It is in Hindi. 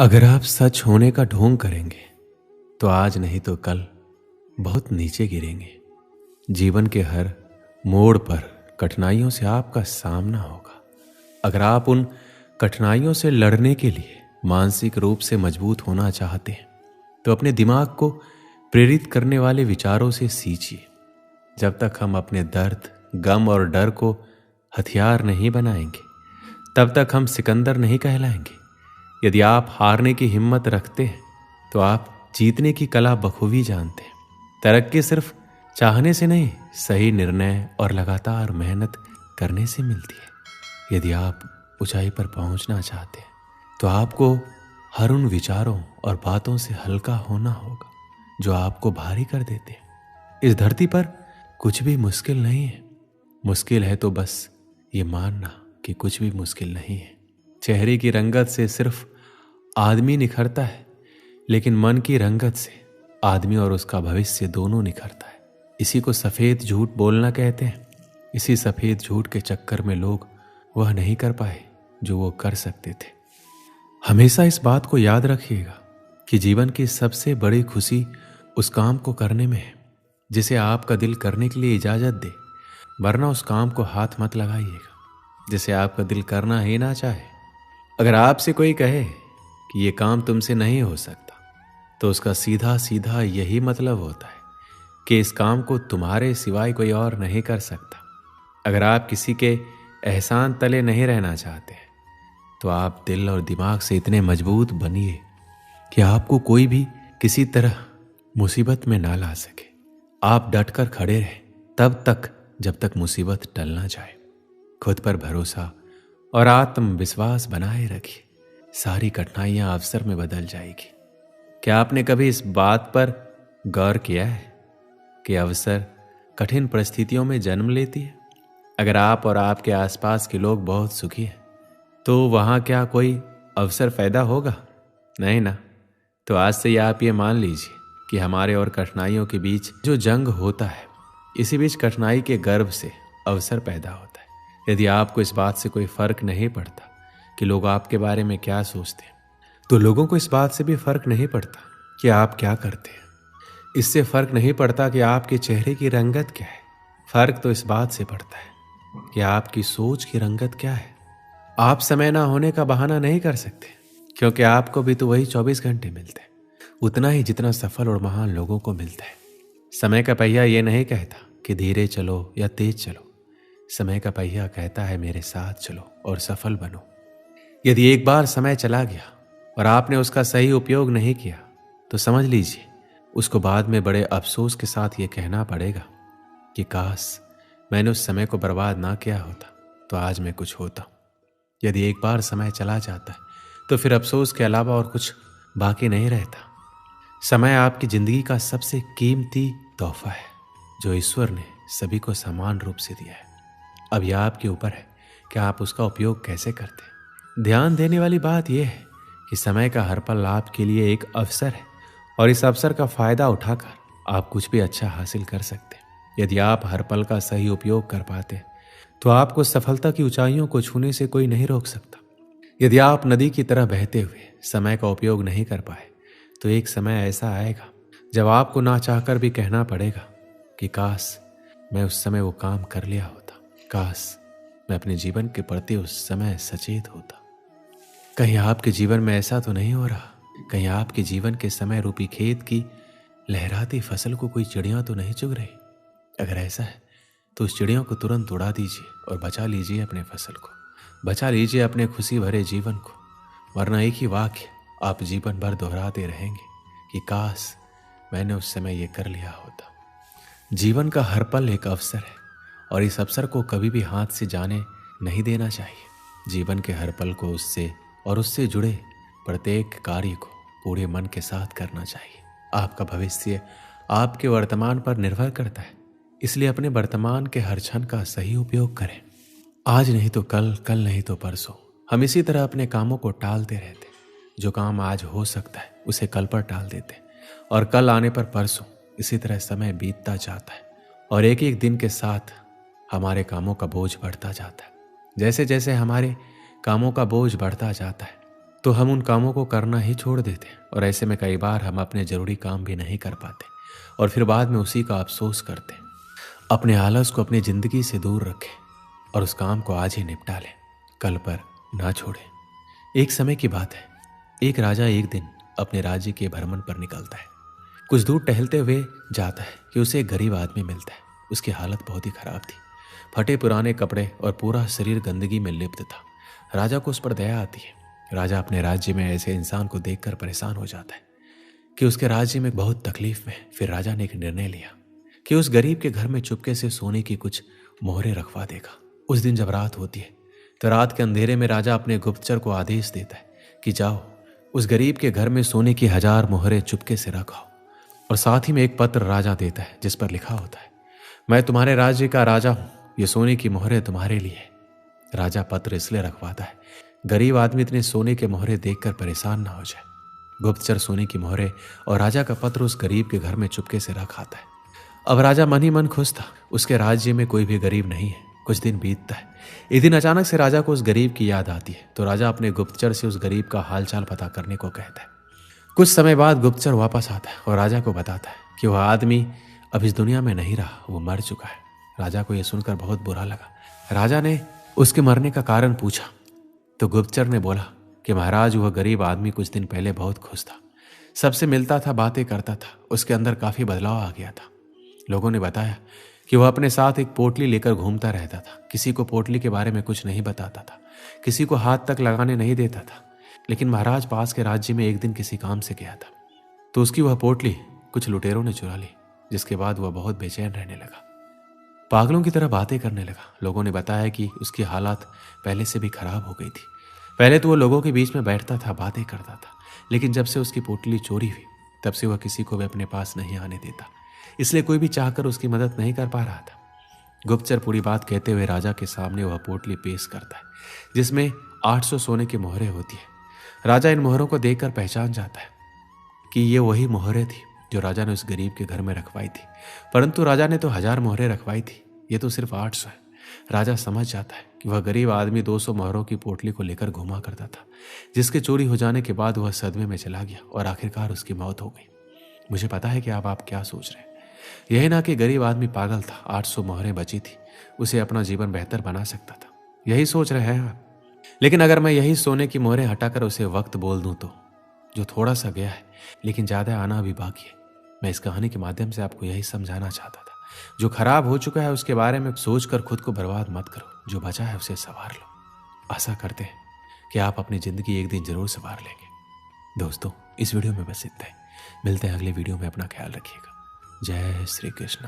अगर आप सच होने का ढोंग करेंगे तो आज नहीं तो कल बहुत नीचे गिरेंगे। जीवन के हर मोड़ पर कठिनाइयों से आपका सामना होगा। अगर आप उन कठिनाइयों से लड़ने के लिए मानसिक रूप से मजबूत होना चाहते हैं तो अपने दिमाग को प्रेरित करने वाले विचारों से सींचिए। जब तक हम अपने दर्द, गम और डर को हथियार नहीं बनाएंगे तब तक हम सिकंदर नहीं कहलाएंगे। यदि आप हारने की हिम्मत रखते हैं तो आप जीतने की कला बखूबी जानते हैं। तरक्की सिर्फ चाहने से नहीं, सही निर्णय और लगातार मेहनत करने से मिलती है। यदि आप ऊंचाई पर पहुंचना चाहते हैं तो आपको हर उन विचारों और बातों से हल्का होना होगा जो आपको भारी कर देते हैं। इस धरती पर कुछ भी मुश्किल नहीं है। मुश्किल है तो बस ये मानना कि कुछ भी मुश्किल नहीं है। चेहरे की रंगत से सिर्फ आदमी निखरता है, लेकिन मन की रंगत से आदमी और उसका भविष्य दोनों निखरता है। इसी को सफेद झूठ बोलना कहते हैं। इसी सफेद झूठ के चक्कर में लोग वह नहीं कर पाए जो वो कर सकते थे। हमेशा इस बात को याद रखिएगा कि जीवन की सबसे बड़ी खुशी उस काम को करने में है जिसे आपका दिल करने के लिए इजाजत दे, वरना उस काम को हाथ मत लगाइएगा जिसे आपका दिल करना ही ना चाहे। अगर आपसे कोई कहे कि ये काम तुमसे नहीं हो सकता तो उसका सीधा सीधा यही मतलब होता है कि इस काम को तुम्हारे सिवाय कोई और नहीं कर सकता। अगर आप किसी के एहसान तले नहीं रहना चाहते तो आप दिल और दिमाग से इतने मजबूत बनिए कि आपको कोई भी किसी तरह मुसीबत में ना ला सके। आप डटकर खड़े रहें तब तक जब तक मुसीबत टल ना जाए। खुद पर भरोसा और आत्मविश्वास बनाए रखिए। सारी कठिनाइयां अवसर में बदल जाएगी। क्या आपने कभी इस बात पर गौर किया है कि अवसर कठिन परिस्थितियों में जन्म लेती है? अगर आप और आपके आसपास के लोग बहुत सुखी हैं तो वहां क्या कोई अवसर पैदा होगा? नहीं ना। तो आज से आप ये मान लीजिए कि हमारे और कठिनाइयों के बीच जो जंग होता है, इसी बीच कठिनाई के गर्भ से अवसर पैदा होता है। यदि आपको इस बात से कोई फर्क नहीं पड़ता कि लोग आपके बारे में क्या सोचते हैं, तो लोगों को इस बात से भी फर्क नहीं पड़ता कि आप क्या करते हैं। इससे फर्क नहीं पड़ता कि आपके चेहरे की रंगत क्या है। फर्क तो इस बात से पड़ता है कि आपकी सोच की रंगत क्या है। आप समय ना होने का बहाना नहीं कर सकते, क्योंकि आपको भी तो वही 24 घंटे मिलते हैं, उतना ही जितना सफल और महान लोगों को मिलता है। समय का पहिया ये नहीं कहता कि धीरे चलो या तेज चलो। समय का पहिया कहता है मेरे साथ चलो और सफल बनो। यदि एक बार समय चला गया और आपने उसका सही उपयोग नहीं किया तो समझ लीजिए उसको बाद में बड़े अफसोस के साथ ये कहना पड़ेगा कि काश मैंने उस समय को बर्बाद ना किया होता तो आज मैं कुछ होता। यदि एक बार समय चला जाता है तो फिर अफसोस के अलावा और कुछ बाकी नहीं रहता। समय आपकी जिंदगी का सबसे कीमती तोहफा है जो ईश्वर ने सभी को समान रूप से दिया है। अब यह आपके ऊपर है कि आप उसका उपयोग कैसे करते हैं। ध्यान देने वाली बात यह है कि समय का हर पल आपके लिए एक अवसर है और इस अवसर का फायदा उठाकर आप कुछ भी अच्छा हासिल कर सकते हैं। यदि आप हर पल का सही उपयोग कर पाते हैं तो आपको सफलता की ऊंचाइयों को छूने से कोई नहीं रोक सकता। यदि आप नदी की तरह बहते हुए समय का उपयोग नहीं कर पाए तो एक समय ऐसा आएगा जब आपको ना चाहकर भी कहना पड़ेगा कि काश मैं उस समय वो काम कर लिया होता, काश मैं अपने जीवन के प्रति उस समय सचेत होता। कहीं आपके जीवन में ऐसा तो नहीं हो रहा? कहीं आपके जीवन के समय रूपी खेत की लहराती फसल को कोई चिड़िया तो नहीं चुग रही? अगर ऐसा है तो उस चिड़ियों को तुरंत उड़ा दीजिए और बचा लीजिए अपने फसल को, बचा लीजिए अपने खुशी भरे जीवन को, वरना एक ही वाक्य आप जीवन भर दोहराते रहेंगे कि काश मैंने उस समय ये कर लिया होता। जीवन का हर पल एक अवसर है और इस अवसर को कभी भी हाथ से जाने नहीं देना चाहिए। जीवन के हर पल को उससे जुड़े प्रत्येक कार्य को पूरे मन के साथ करना चाहिए। आपका भविष्य आपके वर्तमान पर निर्भर करता है, इसलिए अपने वर्तमान के हर क्षण का सही उपयोग करें। आज नहीं तो कल, कल नहीं तो परसों हम इसी तरह अपने कामों को टालते रहते। जो काम आज हो सकता है उसे कल पर टाल देते और कल आने पर परसों। इसी तरह समय बीतता जाता है और एक एक दिन के साथ हमारे कामों का बोझ बढ़ता जाता है। जैसे जैसे हमारे कामों का बोझ बढ़ता जाता है तो हम उन कामों को करना ही छोड़ देते और ऐसे में कई बार हम अपने ज़रूरी काम भी नहीं कर पाते और फिर बाद में उसी का अफसोस करते। अपने आलस को अपनी ज़िंदगी से दूर रखें और उस काम को आज ही निपटा लें, कल पर ना छोड़ें। एक समय की बात है, एक राजा एक दिन अपने राज्य के भ्रमण पर निकलता है। कुछ दूर टहलते हुए जाता है कि उसे एक गरीब आदमी मिलता है। उसकी हालत बहुत ही खराब थी, फटे पुराने कपड़े और पूरा शरीर गंदगी में लिप्त था। राजा को उस पर दया आती है। राजा अपने राज्य में ऐसे इंसान को देखकर परेशान हो जाता है कि उसके राज्य में बहुत तकलीफ में। फिर राजा ने एक निर्णय लिया कि उस गरीब के घर में चुपके से सोने की कुछ मोहरें रखवा देगा। उस दिन जब रात होती है तो रात के अंधेरे में राजा अपने गुप्तचर को आदेश देता है कि जाओ उस गरीब के घर में सोने की 1000 मोहरें चुपके से रखाओ। और साथ ही में एक पत्र राजा देता है जिस पर लिखा होता है, मैं तुम्हारे राज्य का राजा हूं, ये सोने की मोहरें तुम्हारे लिए। राजा पत्र इसलिए रखवाता है गरीब आदमी इतने सोने के मोहरे देखकर परेशान ना हो जाए। गुप्तचर सोने की मोहरे और राजा का पत्र उस गरीब के घर में चुपके से रख आता है। अब राजा मन ही मन खुश था, उसके राज्य में कोई भी गरीब नहीं है। कुछ दिन बीतता है। एक दिन अचानक से राजा को उस गरीब की याद आती है तो राजा अपने गुप्तचर से उस गरीब का हालचाल पता करने को कहता है। कुछ समय बाद गुप्तचर वापस आता है और राजा को बताता है कि वह आदमी अब इस दुनिया में नहीं रहा, वो मर चुका है। राजा को यह सुनकर बहुत बुरा लगा। राजा ने उसके मरने का कारण पूछा तो गुप्तचर ने बोला कि महाराज, वह गरीब आदमी कुछ दिन पहले बहुत खुश था, सबसे मिलता था, बातें करता था, उसके अंदर काफी बदलाव आ गया था। लोगों ने बताया कि वह अपने साथ एक पोटली लेकर घूमता रहता था, किसी को पोटली के बारे में कुछ नहीं बताता था, किसी को हाथ तक लगाने नहीं देता था। लेकिन महाराज पास के राज्य में एक दिन किसी काम से गया था तो उसकी वह पोटली कुछ लुटेरों ने चुरा ली, जिसके बाद वह बहुत बेचैन रहने लगा, पागलों की तरह बातें करने लगा। लोगों ने बताया कि उसकी हालत पहले से भी खराब हो गई थी। पहले तो वह लोगों के बीच में बैठता था, बातें करता था, लेकिन जब से उसकी पोटली चोरी हुई तब से वह किसी को भी अपने पास नहीं आने देता, इसलिए कोई भी चाहकर उसकी मदद नहीं कर पा रहा था। गुप्तचर पूरी बात कहते हुए राजा के सामने वह पोटली पेश करता है जिसमें 800 सोने की मोहरें होती है। राजा इन मोहरों को देखकर पहचान जाता है कि ये वही मोहरें थी जो राजा ने उस गरीब के घर में रखवाई थी, परंतु राजा ने तो 1000 मोहरें रखवाई थी, ये तो सिर्फ 800 है। राजा समझ जाता है कि वह गरीब आदमी 200 मोहरों की पोटली को लेकर घुमा करता था, जिसके चोरी हो जाने के बाद वह सदमे में चला गया और आखिरकार उसकी मौत हो गई। मुझे पता है कि आप क्या सोच रहे हैं। यही ना कि गरीब आदमी पागल था, 800 मोहरें बची थी, उसे अपना जीवन बेहतर बना सकता था, यही सोच रहे हैं आप। लेकिन अगर मैं यही सोने की मोहरें हटाकर उसे वक्त बोल दूं तो जो थोड़ा सा गया है लेकिन ज्यादा आना अभी बाकी है। मैं इस कहानी के माध्यम से आपको यही समझाना चाहता था, जो खराब हो चुका है उसके बारे में सोचकर खुद को बर्बाद मत करो, जो बचा है उसे संवार लो। आशा करते हैं कि आप अपनी जिंदगी एक दिन जरूर संवार लेंगे। दोस्तों, इस वीडियो में बस इतना ही। मिलते हैं अगले वीडियो में, अपना ख्याल रखिएगा। जय श्री कृष्ण।